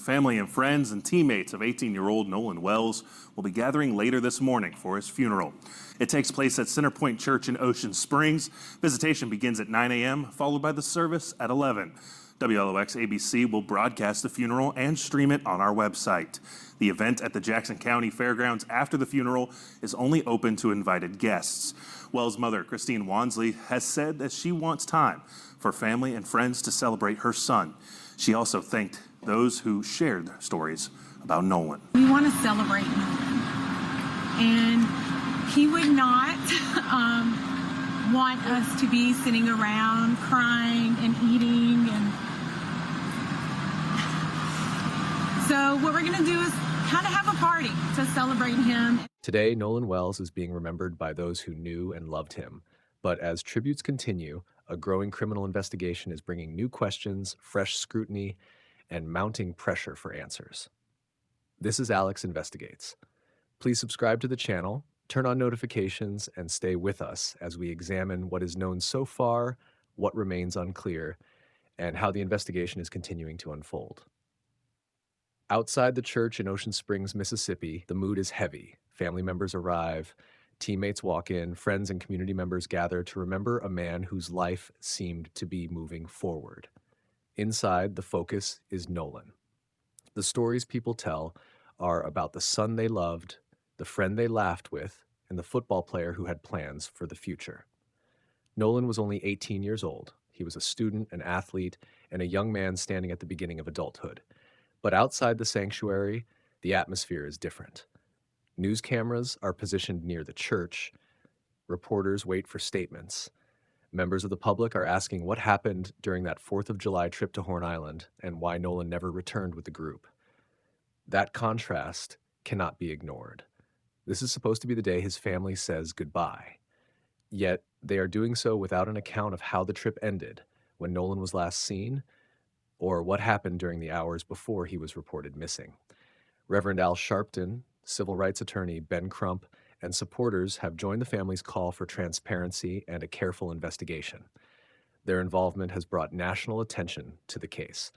Family and friends and teammates of 18-year-old Nolan Wells will be gathering later this morning for his funeral. It takes place at Centerpoint Church in Ocean Springs. Visitation begins at 9 a.m., followed by the service at 11. WLOX ABC will broadcast the funeral and stream it on our website. The event at the Jackson County Fairgrounds after the funeral is only open to invited guests. Wells' mother, Christine Wansley, has said that she wants time for family and friends to celebrate her son. She also thanked those who shared stories about Nolan. We want to celebrate Nolan, and he would not want us to be sitting around crying and eating. And so what we're going to do is kind of have a party to celebrate him. Today, Nolan Wells is being remembered by those who knew and loved him. But as tributes continue, a growing criminal investigation is bringing new questions, fresh scrutiny, and mounting pressure for answers. This is Alex Investigates. Please subscribe to the channel, turn on notifications, and stay with us as we examine what is known so far, what remains unclear, and how the investigation is continuing to unfold. Outside the church in Ocean Springs, Mississippi, the mood is heavy. Family members arrive, teammates walk in, friends and community members gather to remember a man whose life seemed to be moving forward. Inside, the focus is Nolan. The stories people tell are about the son they loved, the friend they laughed with, and the football player who had plans for the future. Nolan was only 18 years old. He was a student, an athlete, and a young man standing at the beginning of adulthood. But outside the sanctuary, the atmosphere is different. News cameras are positioned near the church. Reporters wait for statements. Members of the public are asking what happened during that 4th of July trip to Horn Island and why Nolan never returned with the group. That contrast cannot be ignored. This is supposed to be the day his family says goodbye. Yet they are doing so without an account of how the trip ended, when Nolan was last seen, or what happened during the hours before he was reported missing. Reverend Al Sharpton, civil rights attorney Ben Crump, and supporters have joined the family's call for transparency and a careful investigation. Their involvement has brought national attention to the case.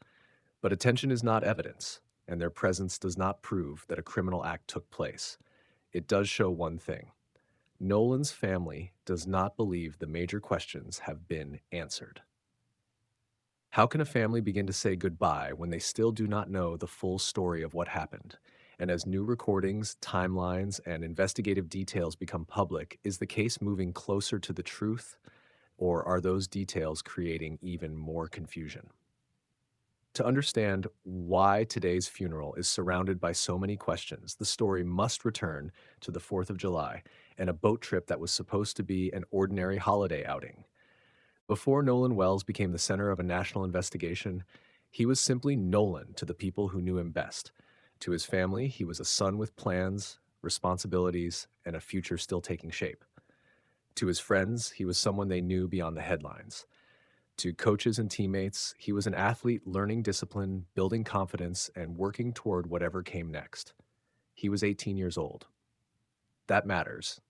But attention is not evidence, and their presence does not prove that a criminal act took place. It does show one thing. Nolan's family does not believe the major questions have been answered. How can a family begin to say goodbye when they still do not know the full story of what happened? And as new recordings, timelines, and investigative details become public, is the case moving closer to the truth, or are those details creating even more confusion? To understand why today's funeral is surrounded by so many questions, the story must return to the 4th of July and a boat trip that was supposed to be an ordinary holiday outing. Before Nolan Wells became the center of a national investigation, he was simply Nolan to the people who knew him best. To his family, he was a son with plans, responsibilities, and a future still taking shape. To his friends, he was someone they knew beyond the headlines. To coaches and teammates, he was an athlete learning discipline, building confidence, and working toward whatever came next. He was 18 years old. That matters,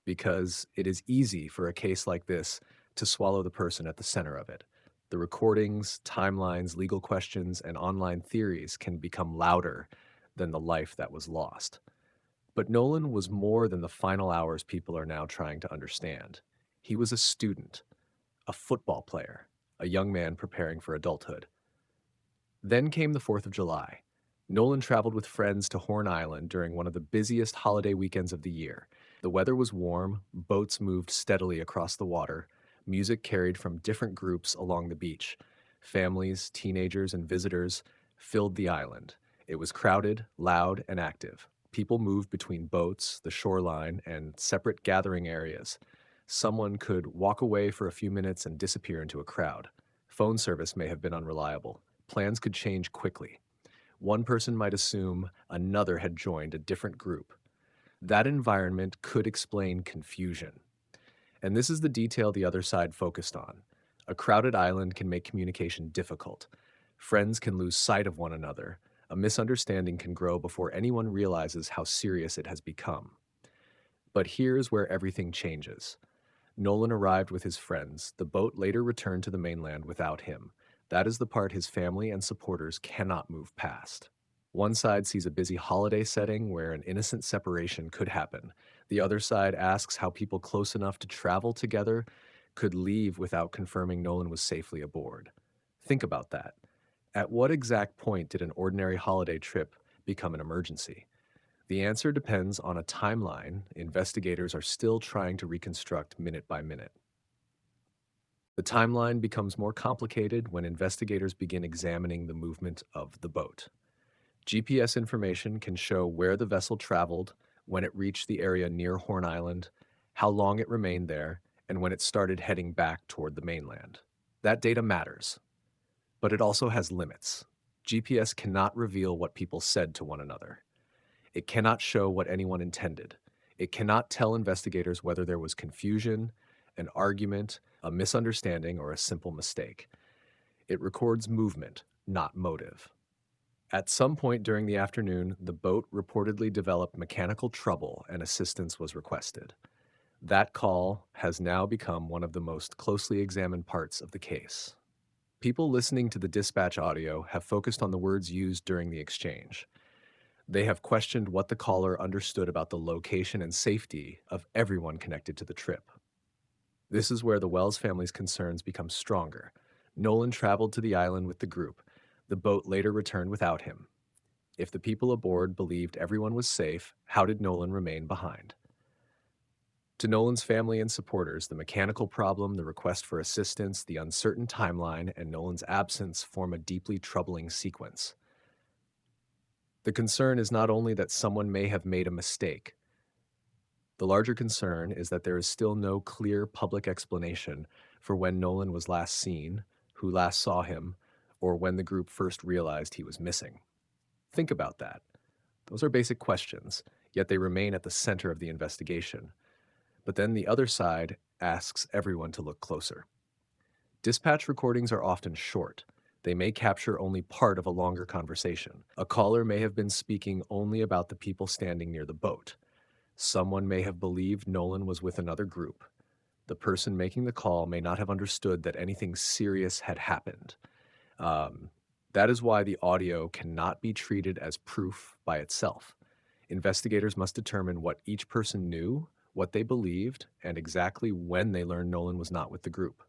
because it is easy for a case like this to swallow the person at the center of it. The recordings, timelines, legal questions, and online theories can become louder than the life that was lost. But Nolan was more than the final hours people are now trying to understand. He was a student, a football player, a young man preparing for adulthood. Then came the 4th of July. Nolan traveled with friends to Horn Island during one of the busiest holiday weekends of the year. The weather was warm, boats moved steadily across the water, music carried from different groups along the beach. Families, teenagers, and visitors filled the island. It was crowded, loud, and active. People moved between boats, the shoreline, and separate gathering areas. Someone could walk away for a few minutes and disappear into a crowd. Phone service may have been unreliable. Plans could change quickly. One person might assume another had joined a different group. That environment could explain confusion. And this is the detail the other side focused on. A crowded island can make communication difficult. Friends can lose sight of one another. A misunderstanding can grow before anyone realizes how serious it has become. But here's where everything changes. Nolan arrived with his friends. The boat later returned to the mainland without him. That is the part his family and supporters cannot move past. One side sees a busy holiday setting where an innocent separation could happen. The other side asks how people close enough to travel together could leave without confirming Nolan was safely aboard. Think about that. At what exact point did an ordinary holiday trip become an emergency? The answer depends on a timeline investigators are still trying to reconstruct minute by minute. The timeline becomes more complicated when investigators begin examining the movement of the boat. GPS information can show where the vessel traveled, when it reached the area near Horn Island, how long it remained there, and when it started heading back toward the mainland. That data matters, but it also has limits. GPS cannot reveal what people said to one another. It cannot show what anyone intended. It cannot tell investigators whether there was confusion, an argument, a misunderstanding, or a simple mistake. It records movement, not motive. At some point during the afternoon, the boat reportedly developed mechanical trouble and assistance was requested. That call has now become one of the most closely examined parts of the case. People listening to the dispatch audio have focused on the words used during the exchange. They have questioned what the caller understood about the location and safety of everyone connected to the trip. This is where the Wells family's concerns become stronger. Nolan traveled to the island with the group. The boat later returned without him. If the people aboard believed everyone was safe, how did Nolan remain behind? To Nolan's family and supporters, the mechanical problem, the request for assistance, the uncertain timeline, and Nolan's absence form a deeply troubling sequence. The concern is not only that someone may have made a mistake. The larger concern is that there is still no clear public explanation for when Nolan was last seen, who last saw him, or when the group first realized he was missing. Think about that. Those are basic questions, yet they remain at the center of the investigation. But then the other side asks everyone to look closer. Dispatch recordings are often short. They may capture only part of a longer conversation. A caller may have been speaking only about the people standing near the boat. Someone may have believed Nolan was with another group. The person making the call may not have understood that anything serious had happened. That is why the audio cannot be treated as proof by itself. Investigators must determine what each person knew, what they believed, and exactly when they learned Nolan was not with the group.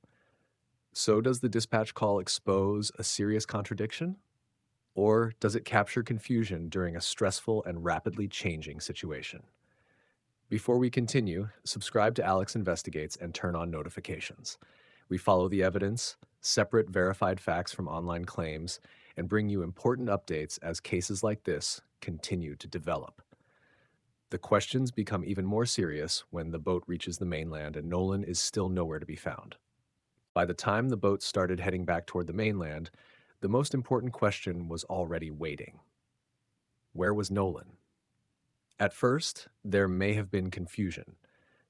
So does the dispatch call expose a serious contradiction? Or does it capture confusion during a stressful and rapidly changing situation? Before we continue, subscribe to Alex Investigates and turn on notifications. We follow the evidence, separate verified facts from online claims, and bring you important updates as cases like this continue to develop. The questions become even more serious when the boat reaches the mainland and Nolan is still nowhere to be found. By the time the boat started heading back toward the mainland, the most important question was already waiting. Where was Nolan? At first, there may have been confusion.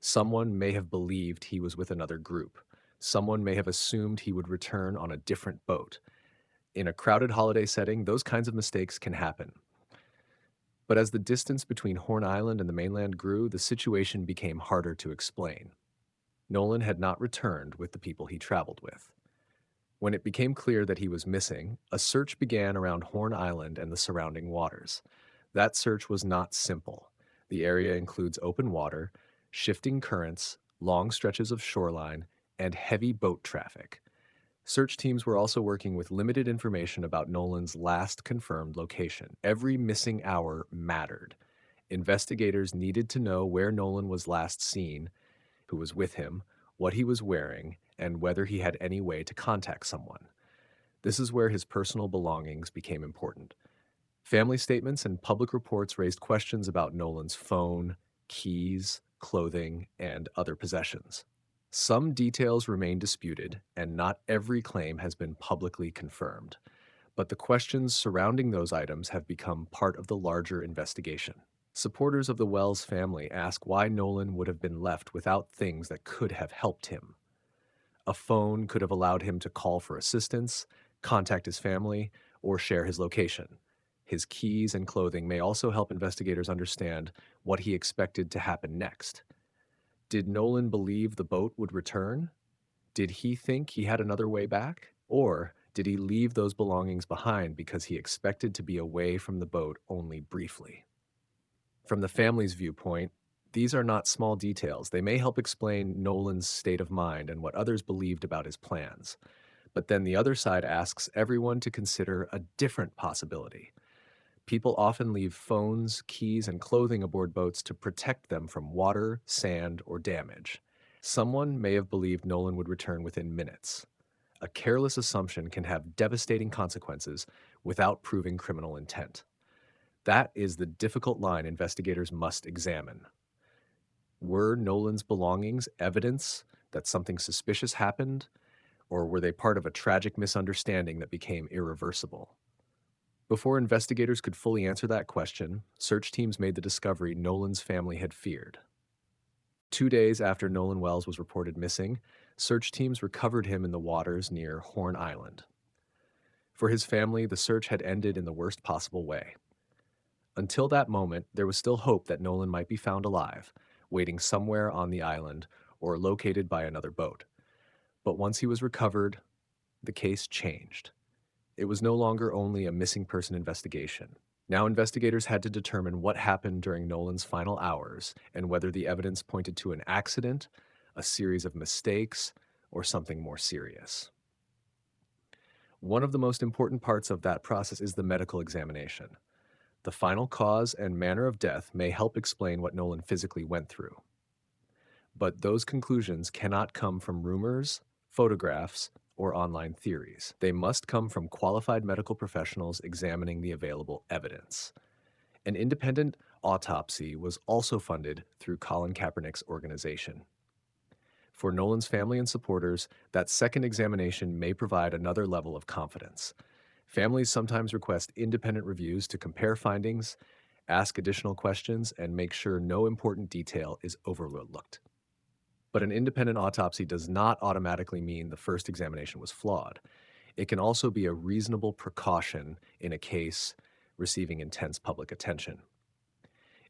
Someone may have believed he was with another group. Someone may have assumed he would return on a different boat. In a crowded holiday setting, those kinds of mistakes can happen. But as the distance between Horn Island and the mainland grew, the situation became harder to explain. Nolan had not returned with the people he traveled with. When it became clear that he was missing, a search began around Horn Island and the surrounding waters. That search was not simple. The area includes open water, shifting currents, long stretches of shoreline, and heavy boat traffic. Search teams were also working with limited information about Nolan's last confirmed location. Every missing hour mattered. Investigators needed to know where Nolan was last seen, who was with him, what he was wearing, and whether he had any way to contact someone. This is where his personal belongings became important. Family statements and public reports raised questions about Nolan's phone, keys, clothing, and other possessions. Some details remain disputed, and not every claim has been publicly confirmed. But the questions surrounding those items have become part of the larger investigation. Supporters of the Wells family ask why Nolan would have been left without things that could have helped him. A phone could have allowed him to call for assistance, contact his family, or share his location. His keys and clothing may also help investigators understand what he expected to happen next. Did Nolan believe the boat would return? Did he think he had another way back? Or Did he leave those belongings behind because he expected to be away from the boat only briefly? From the family's viewpoint, these are not small details. They may help explain Nolan's state of mind and what others believed about his plans. But then the other side asks everyone to consider a different possibility. People often leave phones, keys, and clothing aboard boats to protect them from water, sand, or damage. Someone may have believed Nolan would return within minutes. A careless assumption can have devastating consequences without proving criminal intent. That is the difficult line investigators must examine. Were Nolan's belongings evidence that something suspicious happened, or were they part of a tragic misunderstanding that became irreversible? Before investigators could fully answer that question, search teams made the discovery Nolan's family had feared. 2 days after Nolan Wells was reported missing, search teams recovered him in the waters near Horn Island. For his family, the search had ended in the worst possible way. Until that moment, there was still hope that Nolan might be found alive, waiting somewhere on the island or located by another boat. But once he was recovered, the case changed. It was no longer only a missing person investigation. Now investigators had to determine what happened during Nolan's final hours and whether the evidence pointed to an accident, a series of mistakes, or something more serious. One of the most important parts of that process is the medical examination. The final cause and manner of death may help explain what Nolan physically went through. But those conclusions cannot come from rumors, photographs, or online theories. They must come from qualified medical professionals examining the available evidence. An independent autopsy was also funded through Colin Kaepernick's organization. For Nolan's family and supporters, that second examination may provide another level of confidence. Families sometimes request independent reviews to compare findings, ask additional questions, and make sure no important detail is overlooked. But an independent autopsy does not automatically mean the first examination was flawed. It can also be a reasonable precaution in a case receiving intense public attention.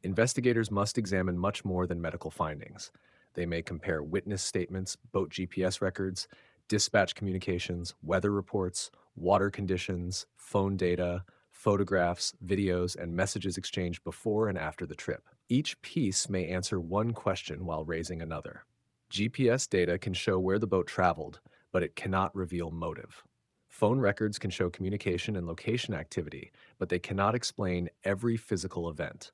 Investigators must examine much more than medical findings. They may compare witness statements, boat GPS records, dispatch communications, weather reports, water conditions, phone data, photographs, videos, and messages exchanged before and after the trip. Each piece may answer one question while raising another. GPS data can show where the boat traveled, but it cannot reveal motive. Phone records can show communication and location activity, but they cannot explain every physical event.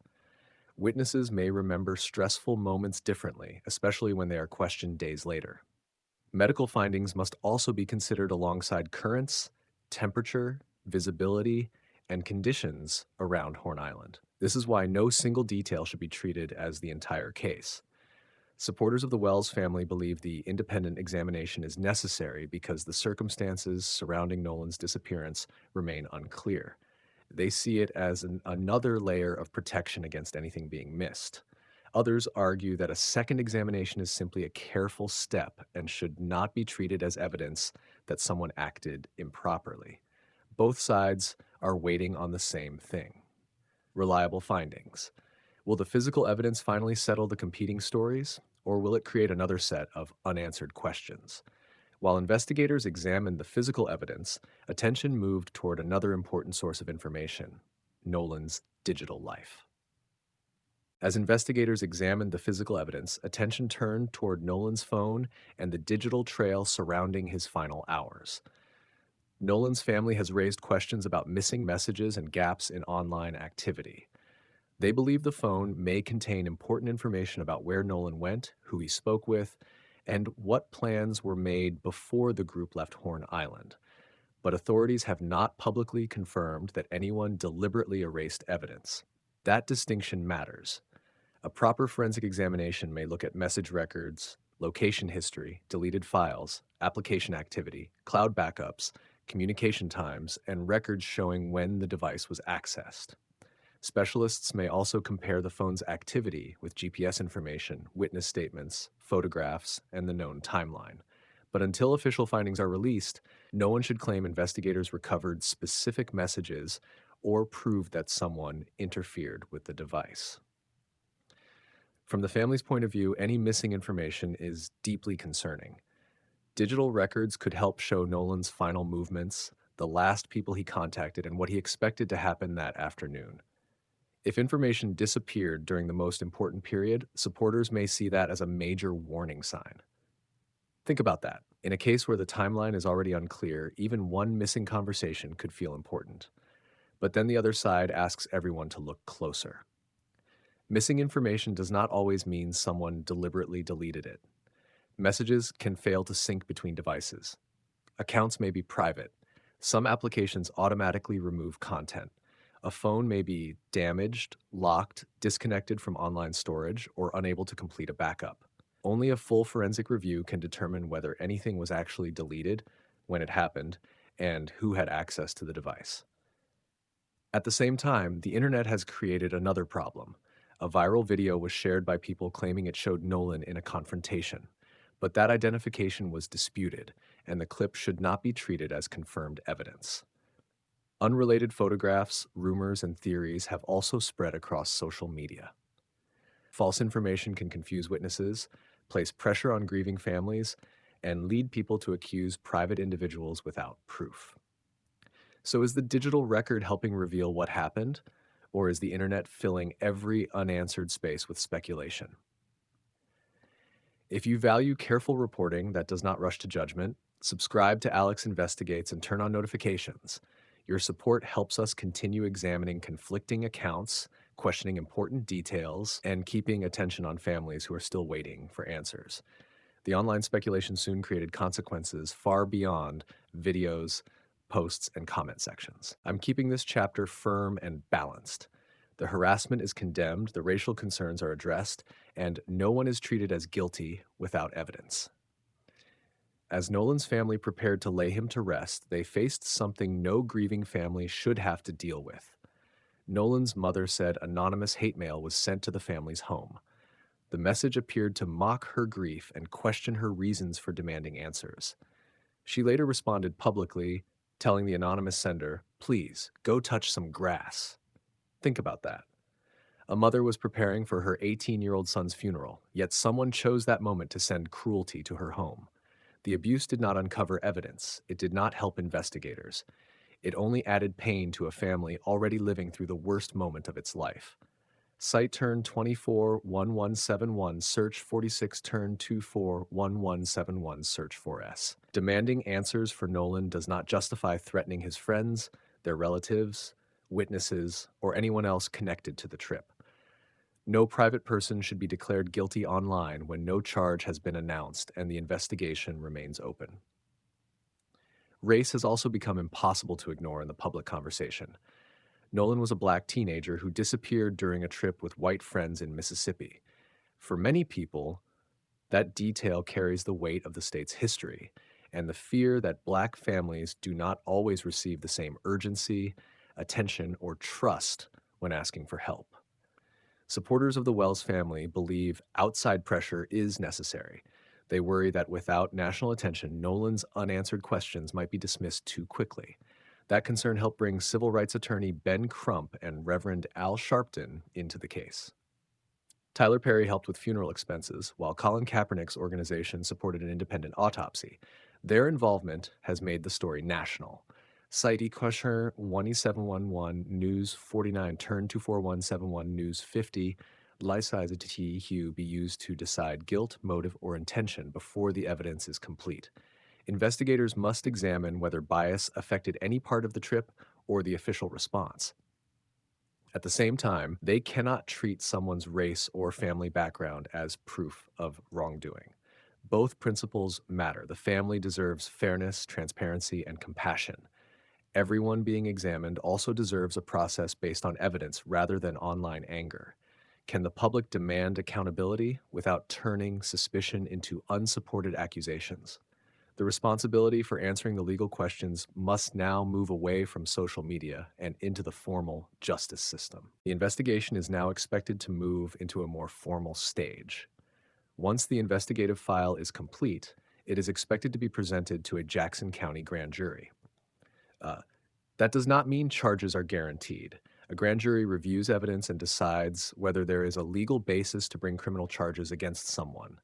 Witnesses may remember stressful moments differently, especially when they are questioned days later. Medical findings must also be considered alongside currents, temperature, visibility, and conditions around Horn Island. This is why no single detail should be treated as the entire case. Supporters of the Wells family believe the independent examination is necessary because the circumstances surrounding Nolan's disappearance remain unclear. They see it as another layer of protection against anything being missed. Others argue that a second examination is simply a careful step and should not be treated as evidence that someone acted improperly. Both sides are waiting on the same thing: reliable findings. Will the physical evidence finally settle the competing stories, or will it create another set of unanswered questions? While investigators examined the physical evidence, attention moved toward another important source of information: Nolan's digital life. As investigators examined the physical evidence, attention turned toward Nolan's phone and the digital trail surrounding his final hours. Nolan's family has raised questions about missing messages and gaps in online activity. They believe the phone may contain important information about where Nolan went, who he spoke with, and what plans were made before the group left Horn Island. But authorities have not publicly confirmed that anyone deliberately erased evidence. That distinction matters. A proper forensic examination may look at message records, location history, deleted files, application activity, cloud backups, communication times, and records showing when the device was accessed. Specialists may also compare the phone's activity with GPS information, witness statements, photographs, and the known timeline. But until official findings are released, no one should claim investigators recovered specific messages or prove that someone interfered with the device. From the family's point of view, any missing information is deeply concerning. Digital records could help show Nolan's final movements, the last people he contacted, and what he expected to happen that afternoon. If information disappeared during the most important period, supporters may see that as a major warning sign. Think about that. In a case where the timeline is already unclear, even one missing conversation could feel important. But then the other side asks everyone to look closer. Missing information does not always mean someone deliberately deleted it. Messages can fail to sync between devices. Accounts may be private. Some applications automatically remove content. A phone may be damaged, locked, disconnected from online storage, or unable to complete a backup. Only a full forensic review can determine whether anything was actually deleted, when it happened, and who had access to the device. At the same time, the internet has created another problem. A viral video was shared by people claiming it showed Nolan in a confrontation. But that identification was disputed, and the clip should not be treated as confirmed evidence. Unrelated photographs, rumors, and theories have also spread across social media. False information can confuse witnesses, place pressure on grieving families, and lead people to accuse private individuals without proof. So is the digital record helping reveal what happened, or is the internet filling every unanswered space with speculation? If you value careful reporting that does not rush to judgment, subscribe to Alex Investigates and turn on notifications. Your support helps us continue examining conflicting accounts, questioning important details, and keeping attention on families who are still waiting for answers. The online speculation soon created consequences far beyond videos, posts, and comment sections. I'm keeping this chapter firm and balanced. The harassment is condemned, the racial concerns are addressed, and no one is treated as guilty without evidence. As Nolan's family prepared to lay him to rest, they faced something no grieving family should have to deal with. Nolan's mother said anonymous hate mail was sent to the family's home. The message appeared to mock her grief and question her reasons for demanding answers. She later responded publicly, telling the anonymous sender, "Please, go touch some grass." Think about that. A mother was preparing for her 18-year-old son's funeral, yet someone chose that moment to send cruelty to her home. The abuse did not uncover evidence. It did not help investigators. It only added pain to a family already living through the worst moment of its life. Site turn 241171, search 46 turn 241171, search 4S. Demanding answers for Nolan does not justify threatening his friends, their relatives, witnesses, or anyone else connected to the trip. No private person should be declared guilty online when no charge has been announced and the investigation remains open. Race has also become impossible to ignore in the public conversation. Nolan was a black teenager who disappeared during a trip with white friends in Mississippi. For many people, that detail carries the weight of the state's history and the fear that black families do not always receive the same urgency, attention, or trust when asking for help. Supporters of the Wells family believe outside pressure is necessary. They worry that without national attention, Nolan's unanswered questions might be dismissed too quickly. That concern helped bring civil rights attorney Ben Crump and Reverend Al Sharpton into the case. Tyler Perry helped with funeral expenses, while Colin Kaepernick's organization supported an independent autopsy. Their involvement has made the story national. Cite eQuestioner 1711 News 49 turn 24171 News 50 Lysize Hugh be used to decide guilt, motive, or intention before the evidence is complete. Investigators must examine whether bias affected any part of the trip or the official response. At the same time, they cannot treat someone's race or family background as proof of wrongdoing. Both principles matter. The family deserves fairness, transparency, and compassion. Everyone being examined also deserves a process based on evidence rather than online anger. Can the public demand accountability without turning suspicion into unsupported accusations? The responsibility for answering the legal questions must now move away from social media and into the formal justice system. The investigation is now expected to move into a more formal stage. Once the investigative file is complete, it is expected to be presented to a Jackson County grand jury. That does not mean charges are guaranteed. A grand jury reviews evidence and decides whether there is a legal basis to bring criminal charges against someone.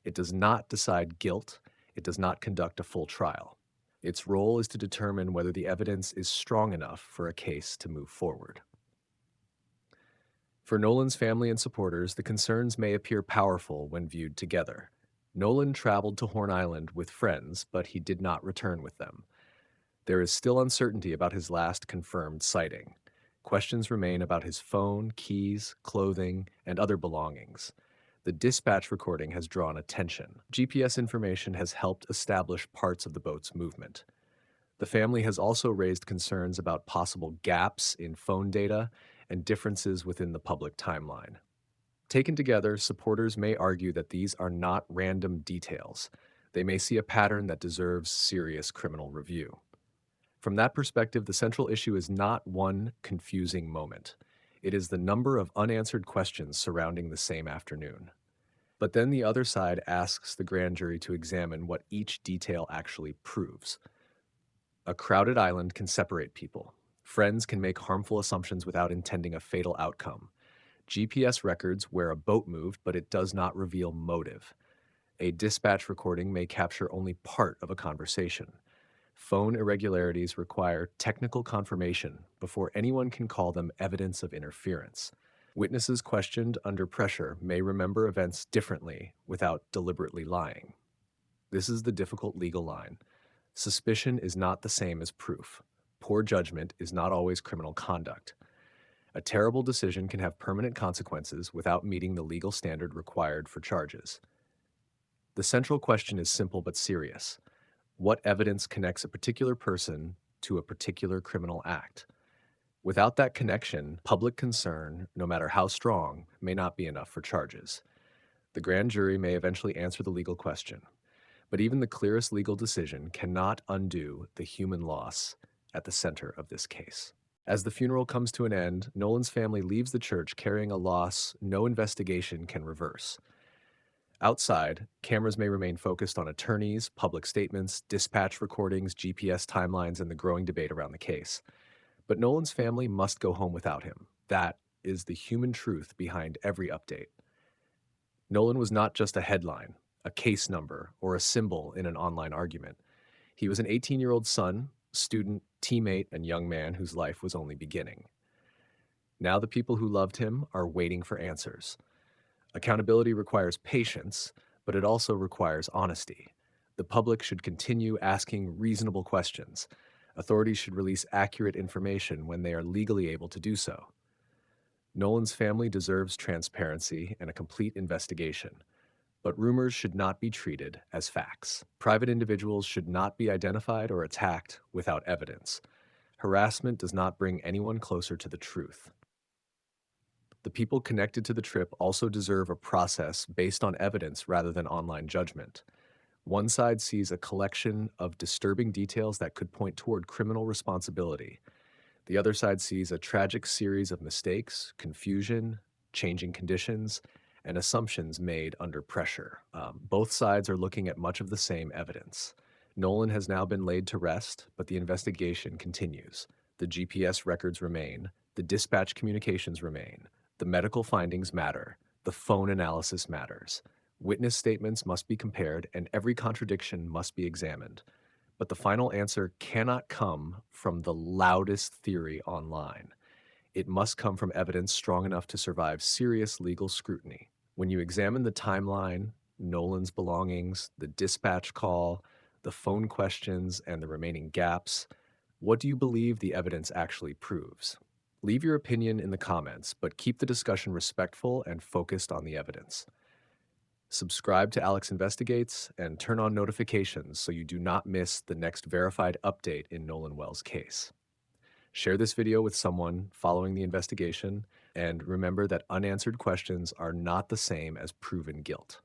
It does not decide guilt. It does not conduct a full trial. Its role is to determine whether the evidence is strong enough for a case to move forward. For Nolan's family and supporters, the concerns may appear powerful when viewed together. Nolan traveled to Horn Island with friends, but he did not return with them. There is still uncertainty about his last confirmed sighting. Questions remain about his phone, keys, clothing, and other belongings. The dispatch recording has drawn attention. GPS information has helped establish parts of the boat's movement. The family has also raised concerns about possible gaps in phone data and differences within the public timeline. Taken together, supporters may argue that these are not random details. They may see a pattern that deserves serious criminal review. From that perspective, the central issue is not one confusing moment. It is the number of unanswered questions surrounding the same afternoon. But then the other side asks the grand jury to examine what each detail actually proves. A crowded island can separate people. Friends can make harmful assumptions without intending a fatal outcome. GPS records where a boat moved, but it does not reveal motive. A dispatch recording may capture only part of a conversation. Phone irregularities require technical confirmation before anyone can call them evidence of interference. Witnesses questioned under pressure may remember events differently without deliberately lying. This is the difficult legal line. Suspicion is not the same as proof. Poor judgment is not always criminal conduct. A terrible decision can have permanent consequences without meeting the legal standard required for charges. The central question is simple but serious. What evidence connects a particular person to a particular criminal act? Without that connection, public concern, no matter how strong, may not be enough for charges. The grand jury may eventually answer the legal question, but even the clearest legal decision cannot undo the human loss at the center of this case. As the funeral comes to an end, Nolan's family leaves the church carrying a loss no investigation can reverse. Outside, cameras may remain focused on attorneys, public statements, dispatch recordings, GPS timelines, and the growing debate around the case. But Nolan's family must go home without him. That is the human truth behind every update. Nolan was not just a headline, a case number, or a symbol in an online argument. He was an 18-year-old son, student, teammate, and young man whose life was only beginning. Now the people who loved him are waiting for answers. Accountability requires patience, but it also requires honesty. The public should continue asking reasonable questions. Authorities should release accurate information when they are legally able to do so. Nolan's family deserves transparency and a complete investigation, but rumors should not be treated as facts. Private individuals should not be identified or attacked without evidence. Harassment does not bring anyone closer to the truth. The people connected to the trip also deserve a process based on evidence rather than online judgment. One side sees a collection of disturbing details that could point toward criminal responsibility. The other side sees a tragic series of mistakes, confusion, changing conditions, and assumptions made under pressure. Both sides are looking at much of the same evidence. Nolan has now been laid to rest, but the investigation continues. The GPS records remain. The dispatch communications remain. The medical findings matter. The phone analysis matters. Witness statements must be compared, and every contradiction must be examined. But the final answer cannot come from the loudest theory online. It must come from evidence strong enough to survive serious legal scrutiny. When you examine the timeline, Nolan's belongings, the dispatch call, the phone questions, and the remaining gaps, what do you believe the evidence actually proves? Leave your opinion in the comments, but keep the discussion respectful and focused on the evidence. Subscribe to Alex Investigates and turn on notifications so you do not miss the next verified update in Nolan Wells' case. Share this video with someone following the investigation, and remember that unanswered questions are not the same as proven guilt.